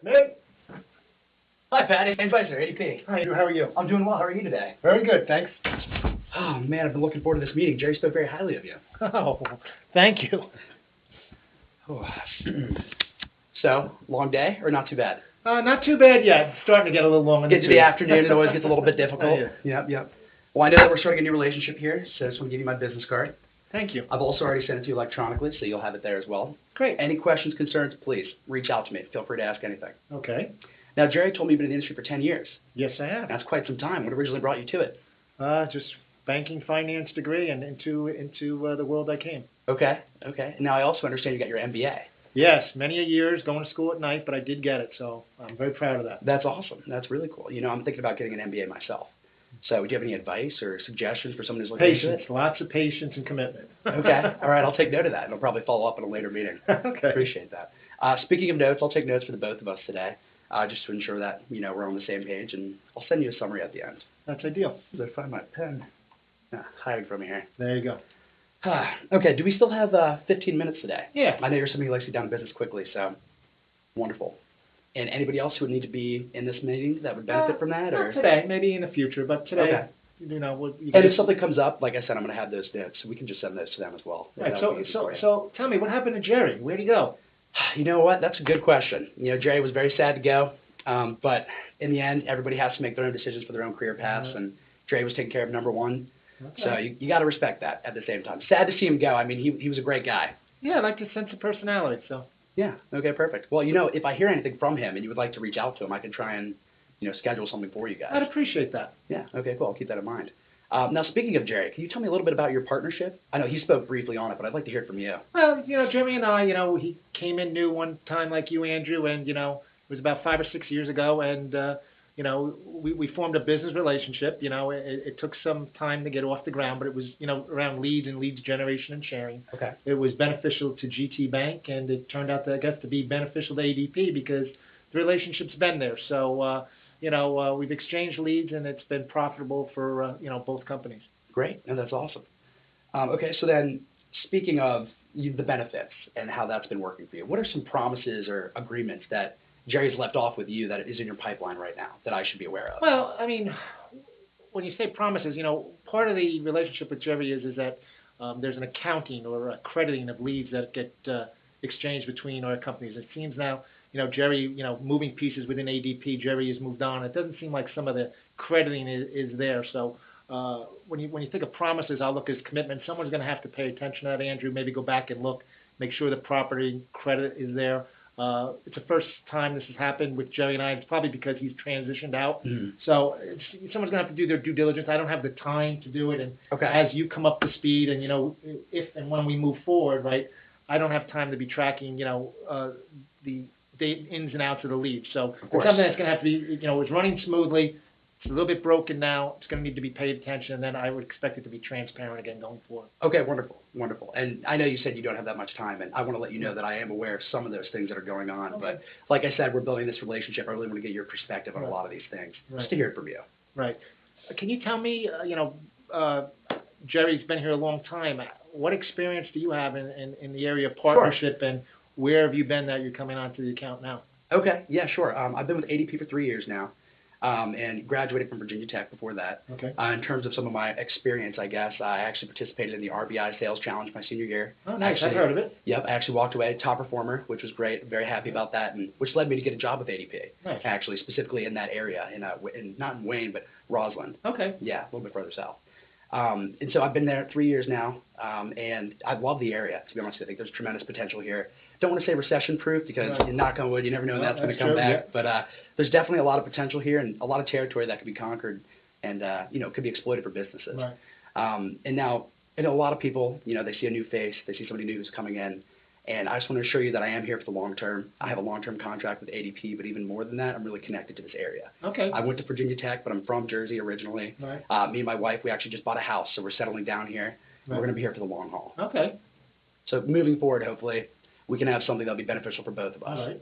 Come in. Hi, Patty. Hey, Advisor, ADP. Hi, Andrew. How are you? I'm doing well. How are you today? Very good, thanks. Oh, man, I've been looking forward to this meeting. Jerry spoke very highly of you. Oh, thank you. Oh. So, long day or not too bad? Not too bad yet. It's starting to get a little long in the Get to the afternoon, it always gets a little bit difficult. Yeah. Yep. Well, I know that we're starting a new relationship here, so I just want to give you my business card. Thank you. I've also already sent it to you electronically, so you'll have it there as well. Great. Any questions, concerns, please reach out to me. Feel free to ask anything. Okay. Now, Jerry told me you've been in the industry for 10 years. Yes, I am. That's quite some time. What originally brought you to it? Just banking finance degree and into the world I came. Okay. Now, I also understand you got your MBA. Yes, many a years going to school at night, but I did get it, so I'm very proud of that. That's awesome. That's really cool. You know, I'm thinking about getting an MBA myself. So, do you have any advice or suggestions for someone who's looking into it? Patience, lots of patience and commitment. Okay. All right. I'll take note of that, and I'll probably follow up in a later meeting. Okay. Appreciate that. Speaking of notes, I'll take notes for the both of us today, just to ensure that we're on the same page, and I'll send you a summary at the end. That's ideal. Did I find my pen? Hiding from me here. There you go. Okay. Do we still have 15 minutes today? Yeah. I know you're somebody who likes to get down to business quickly, so wonderful. And anybody else who would need to be in this meeting that would benefit from that, or not today, maybe in the future, but today. Okay. You know, and if something comes up, like I said, I'm going to have those notes, so we can just send those to them as well. Right. So tell me, what happened to Jerry? Where'd he go? You know what? That's a good question. Jerry was very sad to go, but in the end, everybody has to make their own decisions for their own career paths, and Jerry was taking care of number one. Okay. So you got to respect that at the same time. Sad to see him go. I mean, he was a great guy. Yeah, I like his sense of personality. So. Yeah. Okay. Perfect. Well, if I hear anything from him and you would like to reach out to him, I can try and schedule something for you guys. I'd appreciate that. Yeah. Okay. Cool. I'll keep that in mind. Now, speaking of Jerry, can you tell me a little bit about your partnership? I know he spoke briefly on it, but I'd like to hear it from you. Well, Jeremy and I, he came in new one time like you, Andrew, and, it was about 5 or 6 years ago, and, we formed a business relationship. It took some time to get off the ground, but it was, around leads and leads generation and sharing. Okay. It was beneficial to GT Bank, and it turned out, to be beneficial to ADP because the relationship's been there. So, we've exchanged leads, and it's been profitable for, both companies. Great. No, that's awesome. Okay, so then speaking of the benefits and how that's been working for you, what are some promises or agreements that Jerry's left off with you that is in your pipeline right now that I should be aware of? Well, I mean, when you say promises, part of the relationship with Jerry is that there's an accounting or a crediting of leads that get exchanged between our companies. It seems now, Jerry, moving pieces within ADP, Jerry has moved on. It doesn't seem like some of the crediting is there. So when you think of promises, I'll look as commitment. Someone's going to have to pay attention to that, Andrew, maybe go back and look, make sure the property credit is there. It's the first time this has happened with Jerry and I. It's probably because he's transitioned out. Mm-hmm. So someone's going to have to do their due diligence. I don't have the time to do it. And as you come up to speed and, if and when we move forward, right, I don't have time to be tracking, the ins and outs of the lead. So it's something that's going to have to be, it's running smoothly. It's a little bit broken now. It's going to need to be paid attention, and then I would expect it to be transparent again going forward. Okay, wonderful. And I know you said you don't have that much time, and I want to let you know that I am aware of some of those things that are going on. Okay. But like I said, we're building this relationship. I really want to get your perspective on a lot of these things, just to hear it from you. Right. Can you tell me, Jerry's been here a long time. What experience do you have in the area of partnership, and where have you been that you're coming onto the account now? Okay, yeah, sure. I've been with ADP for 3 years now. And graduated from Virginia Tech before that. Okay. In terms of some of my experience, I guess, I actually participated in the RBI Sales Challenge my senior year. Oh, nice. I've heard of it. Yep. I actually walked away top performer, which was great. Very happy about that, and which led me to get a job with ADP. Nice. Actually, specifically in that area, not in Wayne, but Roseland. Okay. Yeah, a little bit further south. And so I've been there 3 years now, and I love the area, to be honest. I think there's tremendous potential here. Don't want to say recession-proof because, knock on wood, you never know when that's going to come back. Yeah. But there's definitely a lot of potential here and a lot of territory that could be conquered and, could be exploited for businesses. Right. And now, a lot of people, they see a new face. They see somebody new who's coming in. And I just want to assure you that I am here for the long term. I have a long-term contract with ADP, but even more than that, I'm really connected to this area. Okay. I went to Virginia Tech, but I'm from Jersey originally. Right. Me and my wife, we actually just bought a house, so we're settling down here. Right. We're going to be here for the long haul. Okay. So moving forward, hopefully, we can have something that'll be beneficial for both of us. All right.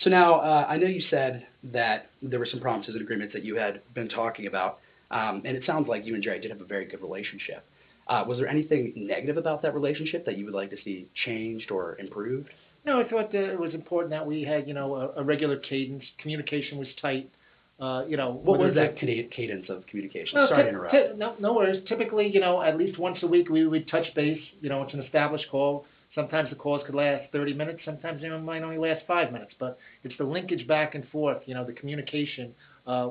So now, I know you said that there were some promises and agreements that you had been talking about, and it sounds like you and Jerry did have a very good relationship. Was there anything negative about that relationship that you would like to see changed or improved? No, I thought that it was important that we had, a regular cadence. Communication was tight. What was that cadence of communication? No, Sorry to interrupt. no worries. Typically, at least once a week we would touch base. It's an established call. Sometimes the calls could last 30 minutes. Sometimes they might only last 5 minutes. But it's the linkage back and forth, the communication,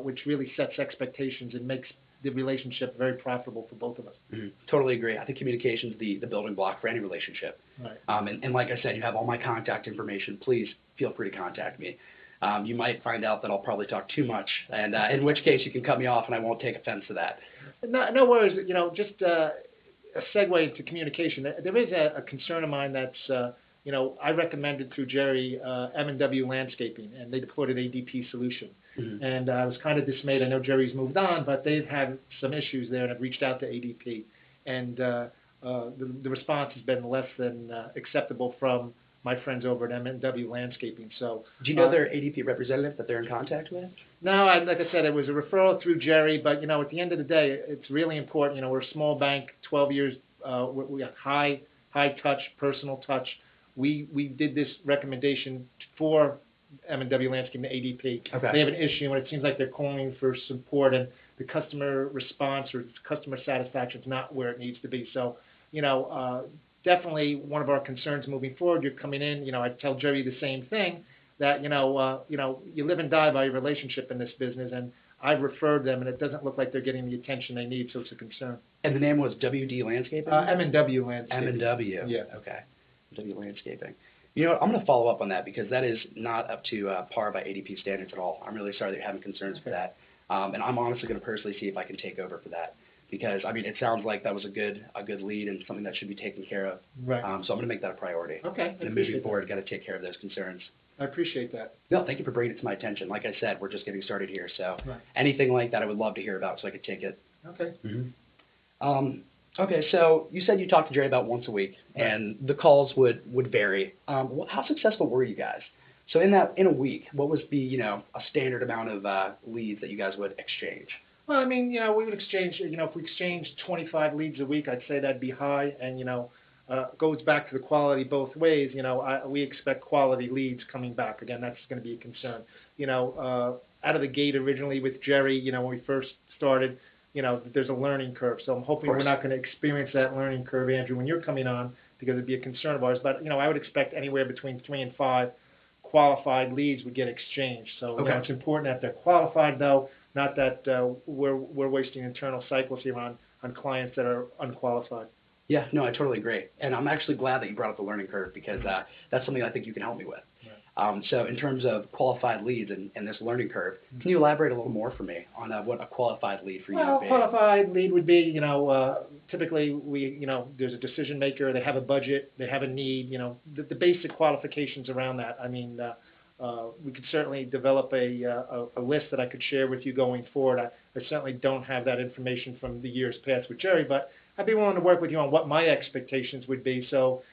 which really sets expectations and makes the relationship very profitable for both of us. Mm-hmm. Totally agree. I think communication is the building block for any relationship. Right. And like I said, you have all my contact information. Please feel free to contact me. You might find out that I'll probably talk too much, and in which case you can cut me off and I won't take offense to that. No worries. Just a segue into communication. There is a concern of mine that's, I recommended through Jerry M&W Landscaping, and they deployed an ADP solution. Mm-hmm. And I was kind of dismayed. I know Jerry's moved on, but they've had some issues there, and I've reached out to ADP. And the response has been less than acceptable from my friends over at M&W Landscaping. So, do you know their ADP representative that they're in contact with? No, like I said, it was a referral through Jerry. But at the end of the day, it's really important. We're a small bank, 12 years. We have high touch, personal touch. We did this recommendation for M&W Landscaping to ADP. Okay. They have an issue, and it seems like they're calling for support, and the customer response or customer satisfaction is not where it needs to be. So, definitely one of our concerns moving forward. You're coming in, I tell Jerry the same thing, that you live and die by your relationship in this business, and I've referred them, and it doesn't look like they're getting the attention they need, so it's a concern. And the name was WD Landscaping? M&W Landscaping. M&W. Yeah. Okay. W Landscaping. You know what? I'm going to follow up on that because that is not up to par by ADP standards at all. I'm really sorry that you're having concerns for that, and I'm honestly going to personally see if I can take over for that because it sounds like that was a good lead and something that should be taken care of. Right. So I'm going to make that a priority. Okay. And moving forward, got to take care of those concerns. I appreciate that. No, thank you for bringing it to my attention. Like I said, we're just getting started here, so right. Anything like that I would love to hear about so I could take it. Okay. Mm-hmm. Okay, so you said you talked to Jerry about once a week, right. And the calls would vary. How successful were you guys? So in a week, what was the a standard amount of leads that you guys would exchange? Well, we would exchange. If we exchanged 25 leads a week, I'd say that'd be high, and goes back to the quality both ways. We expect quality leads coming back. Again, that's going to be a concern. Out of the gate originally with Jerry, when we first started. There's a learning curve. So I'm hoping we're not going to experience that learning curve, Andrew, when you're coming on, because it'd be a concern of ours. But, I would expect anywhere between 3 and 5 qualified leads would get exchanged. So it's important that they're qualified, though, not that we're wasting internal cycles here on clients that are unqualified. Yeah, no, I totally agree. And I'm actually glad that you brought up the learning curve because that's something I think you can help me with. Right. So in terms of qualified leads and this learning curve, can you elaborate a little more for me on what a qualified lead for you would be? Qualified lead would be, typically there's a decision maker, they have a budget, they have a need, the basic qualifications around that. We could certainly develop a list that I could share with you going forward. I certainly don't have that information from the years past with Jerry, but I'd be willing to work with you on what my expectations would be, so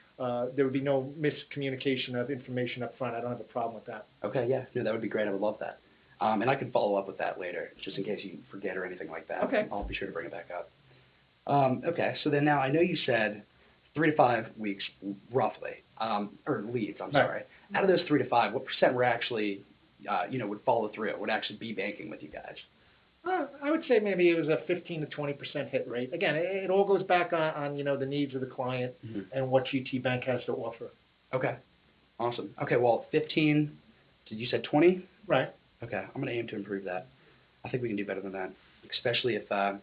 there would be no miscommunication of information up front. I don't have a problem with that. Okay, yeah, no, that would be great. I would love that. And I can follow up with that later, just in case you forget or anything like that. Okay. I'll be sure to bring it back up. Okay, so then now I know you said 3 to 5 weeks, roughly, or leads, I'm sorry. Out of those 3 to 5, what percent were actually, would follow through, would actually be banking with you guys? I would say maybe it was a 15 to 20% hit rate. Again, it all goes back on the needs of the client and what GT Bank has to offer. Okay. Awesome. Okay, well, 15, did you say 20? Right. Okay, I'm going to aim to improve that. I think we can do better than that, especially if I'm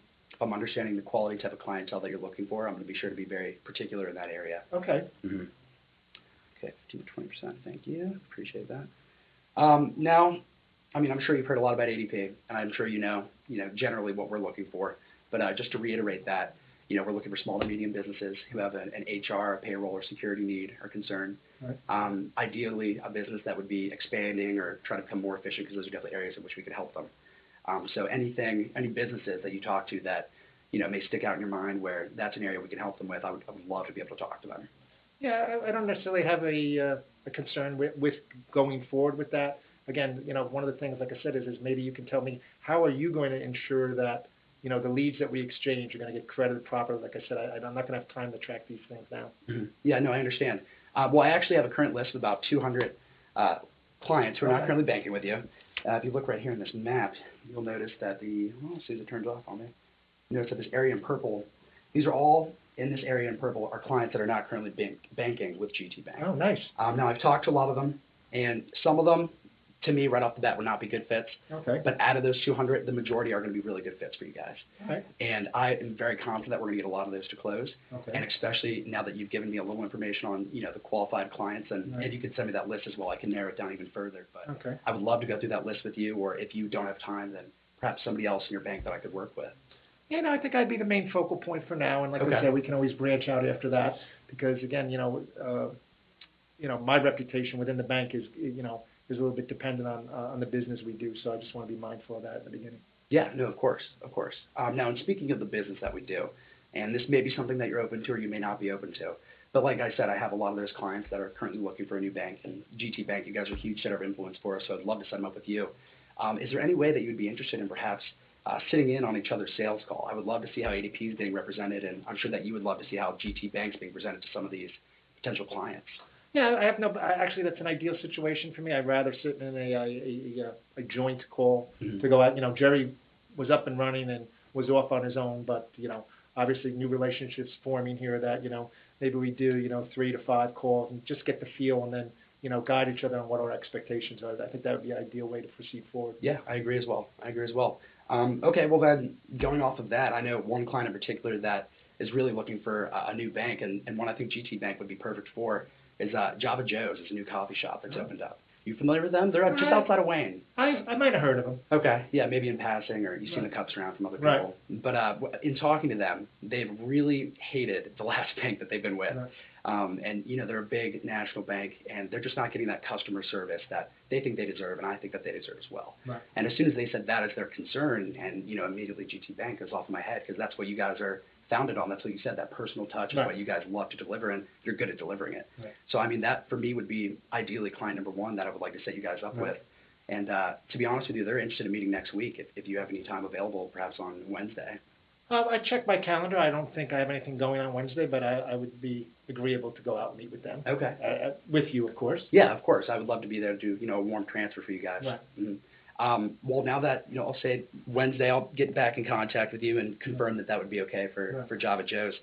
understanding the quality type of clientele that you're looking for. I'm going to be sure to be very particular in that area. Okay. Okay, 15 to 20%. Thank you. Appreciate that. Now, I'm sure you've heard a lot about ADP, and I'm sure you know generally what we're looking for. But just to reiterate that, we're looking for small to medium businesses who have an HR, a payroll, or security need or concern. Right. Ideally, a business that would be expanding or trying to become more efficient, because those are definitely areas in which we could help them. So any businesses that you talk to that may stick out in your mind where that's an area we can help them with, I would love to be able to talk to them. Yeah, I don't necessarily have a concern with going forward with that. Again, one of the things, like I said, is maybe you can tell me how are you going to ensure that the leads that we exchange are going to get credited properly. Like I said, I'm not going to have time to track these things down. Yeah, no, I understand. Well, I actually have a current list of about 200 clients who are not currently banking with you. If you look right here in this map, you'll notice that as soon as it turns off on me, you notice that this area in purple, these are all in this area in purple are clients that are not currently banking with GT Bank. Oh, nice. Now, I've talked to a lot of them, and some of them, to me, right off the bat, would not be good fits. Okay. But out of those 200, the majority are going to be really good fits for you guys. Okay. And I am very confident that we're going to get a lot of those to close. Okay. And especially now that you've given me a little information on, the qualified clients, and if you could send me that list as well, I can narrow it down even further. But Okay. I would love to go through that list with you, or if you don't have time, then perhaps somebody else in your bank that I could work with. Yeah, no, I think I'd be the main focal point for now, and like I said, we can always branch out after that because, again, my reputation within the bank is a little bit dependent on the business we do, so I just want to be mindful of that at the beginning. Yeah, no, of course. Now, and speaking of the business that we do, and this may be something that you're open to or you may not be open to, but like I said, I have a lot of those clients that are currently looking for a new bank, and GT Bank, you guys are a huge center of influence for us, so I'd love to set them up with you. Is there any way that you'd be interested in perhaps sitting in on each other's sales call? I would love to see how ADP is being represented, and I'm sure that you would love to see how GT Bank's being presented to some of these potential clients. Yeah, actually, that's an ideal situation for me. I'd rather sit in a joint call to go out. Jerry was up and running and was off on his own, but, obviously new relationships forming here that, maybe we do, 3 to 5 calls and just get the feel and then, guide each other on what our expectations are. I think that would be an ideal way to proceed forward. Yeah, I agree as well. Okay, well then, going off of that, I know one client in particular that is really looking for a new bank, and one I think GT Bank would be perfect for is Java Joe's. It's a new coffee shop that's opened up. You familiar with them? They're just outside of Wayne. I might have heard of them. Okay, yeah, maybe in passing, or you've seen the cups around from other people. Right. But in talking to them, they've really hated the last bank that they've been with. Right. And, they're a big national bank, and they're just not getting that customer service that they think they deserve, and I think that they deserve as well. Right. And as soon as they said that as their concern, and, immediately GT Bank goes off in my head, because that's what you guys are founded on. That's what you said, that personal touch is what you guys love to deliver, and you're good at delivering it. Right. So, I mean, that for me would be ideally client number one that I would like to set you guys up with. And to be honest with you, they're interested in meeting next week if you have any time available, perhaps on Wednesday. I checked my calendar. I don't think I have anything going on Wednesday, but I would be agreeable to go out and meet with them. Okay. With you, of course. Yeah, of course. I would love to be there to do, a warm transfer for you guys. Right. Mm-hmm. Well, now that, I'll say Wednesday, I'll get back in contact with you and confirm that would be okay for Java Joe's.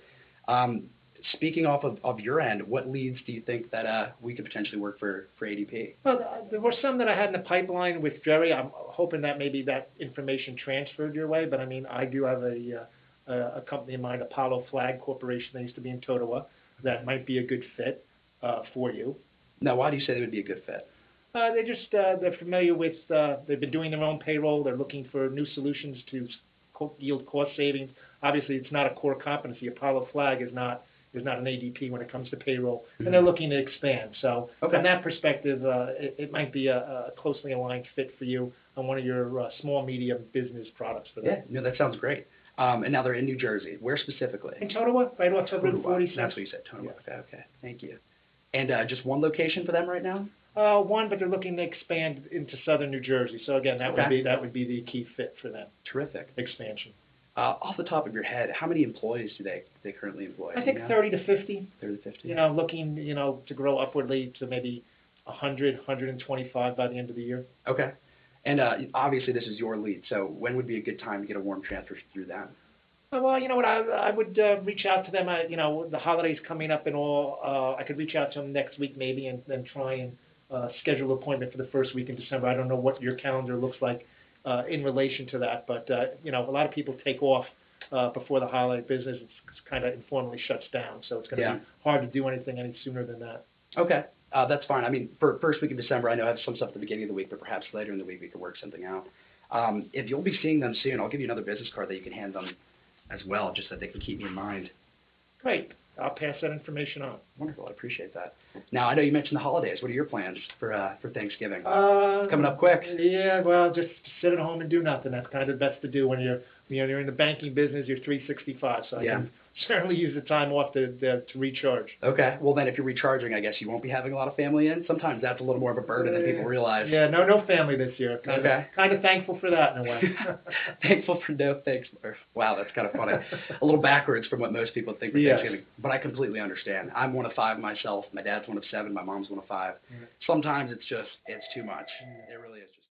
Speaking off of your end, what leads do you think that we could potentially work for ADP? Well, there were some that I had in the pipeline with Jerry. I'm hoping that maybe that information transferred your way, but I mean, I do have a company in mind, Apollo Flag Corporation, that used to be in Totowa, that might be a good fit for you. Now, why do you say they would be a good fit? They're familiar with, they've been doing their own payroll. They're looking for new solutions to yield cost savings. Obviously, it's not a core competency. Apollo Flag is not an ADP when it comes to payroll, and they're looking to expand. So from that perspective, it might be a closely aligned fit for you on one of your small, medium business products for them. Yeah, no, that sounds great. And now they're in New Jersey. Where specifically? In Totowa, right off of Route 46. That's what you said, Totowa. Yeah. Okay, thank you. And just one location for them right now? One, but they're looking to expand into southern New Jersey. So again, that would be the key fit for them. Terrific. Expansion. Off the top of your head, how many employees do they currently employ? I think 30 to 50. 30 to 50. Looking, to grow upwardly to maybe 100, 125 by the end of the year. Okay. And obviously this is your lead, so when would be a good time to get a warm transfer through them? Well, you know what, I would reach out to them. The holidays coming up and all. I could reach out to them next week maybe and then try and schedule an appointment for the first week in December. I don't know what your calendar looks like in relation to that, but a lot of people take off before the holiday business. It's kind of informally shuts down, so it's going to be hard to do anything any sooner than that. Okay, that's fine. I mean, for first week of December, I know I have some stuff at the beginning of the week, but perhaps later in the week we could work something out. If you'll be seeing them soon, I'll give you another business card that you can hand them as well, just so they can keep me in mind. Great. I'll pass that information on. Wonderful. I appreciate that. Now, I know you mentioned the holidays. What are your plans for Thanksgiving? Coming up quick. Yeah, well, just sit at home and do nothing. That's kind of the best to do when you're You're in the banking business, you're 365, so I can certainly use the time off to recharge. Okay. Well, then if you're recharging, I guess you won't be having a lot of family in. Sometimes that's a little more of a burden than people realize. Yeah, no family this year. Kind of thankful for that in a way. Thankful for no thanks. Wow, that's kind of funny. A little backwards from what most people think for Thanksgiving, but I completely understand. I'm one of 5 myself. My dad's one of 7. My mom's one of 5. Sometimes it's too much. It really is just.